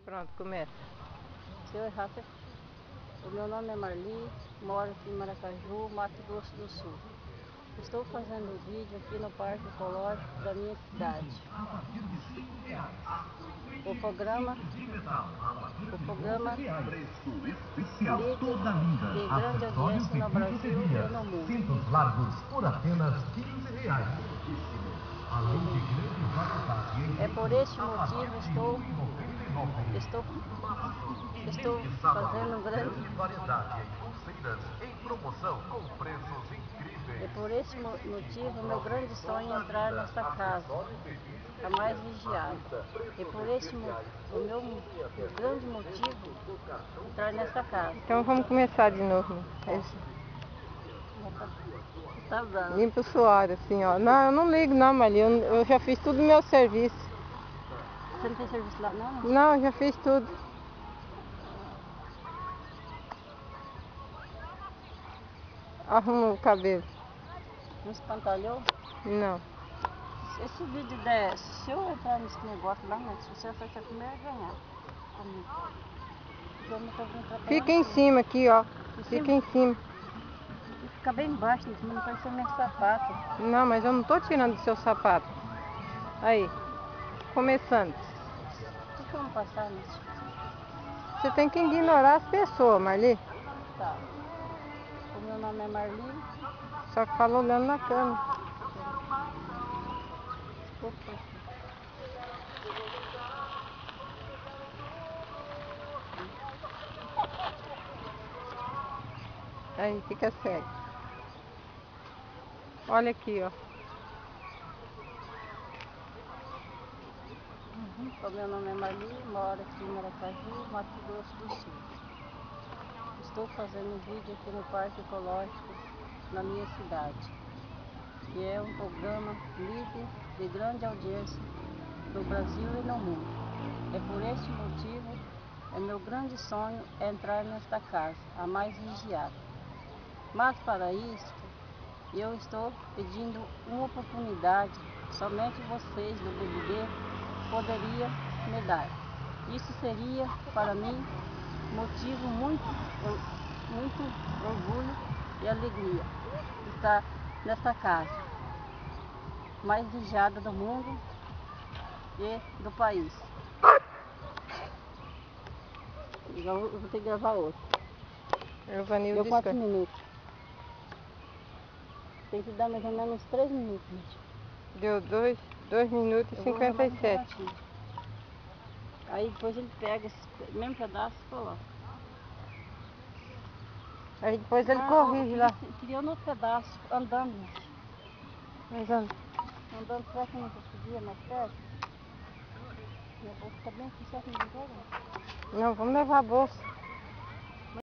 Pronto, começa. Se eu errar, você... O meu nome é Marli, moro aqui em Maracaju, Mato Grosso do Sul. Estou fazendo vídeo aqui no Parque Ecológico da minha cidade. O programa Líder de grande audiência no Brasil e no mundo. Cintos largos por apenas R$15. É por este motivo estou fazendo um grande... variedade em pulseiras em promoção com preços incríveis. É por esse motivo meu grande sonho é entrar nessa casa, a mais vigiada. É por esse o meu grande motivo entrar nessa casa. Então vamos começar de novo. Tá dando. Limpa o suor, assim, ó. Não, eu não ligo não, Marli. Eu já fiz tudo o meu serviço. Você não tem serviço lá, não? Não, eu já fiz tudo. Arruma o cabelo. Não espantalhou? Não. Esse vídeo se eu entrar nesse negócio lá, né? Se você achar que é a primeira a ganhar comigo. Porque eu não tô vindo trabalhando. Fica em cima aqui, ó. Fica em cima. Fica bem baixo, não pode ser meu sapato. Não, mas eu não tô tirando do seu sapato. Aí. Começando. O que vamos passar nisso? Você tem que ignorar as pessoas, Marli. Tá. O meu nome é Marli. Só que fala olhando na câmera. Opa. Aí, fica cego. Olha aqui, ó. O meu nome é Marli, moro aqui em Maracaju, Mato Grosso do Sul. Estou fazendo um vídeo aqui no Parque Ecológico na minha cidade, que é um programa líder de grande audiência no Brasil e no mundo. É por este motivo, meu grande sonho é entrar nesta casa, a mais vigiada. Mas para isso, eu estou pedindo uma oportunidade, somente vocês do BBB poderiam me dar. Isso seria para mim motivo muito orgulho e alegria de estar nesta casa mais vigiada do mundo e do país. Eu vou ter que gravar outro. Deu 4 minutos. Tem que dar mais ou menos 3 minutos. Deu 2 minutos e 57. Aí depois ele pega esse mesmo pedaço e coloca. Aí depois ele corrige lá. Queria no pedaço, andando. Mas anda. Andando, será que eu não conseguia mais perto? Minha bolsa tá bem aqui, será que não pega? Não, vamos levar a bolsa.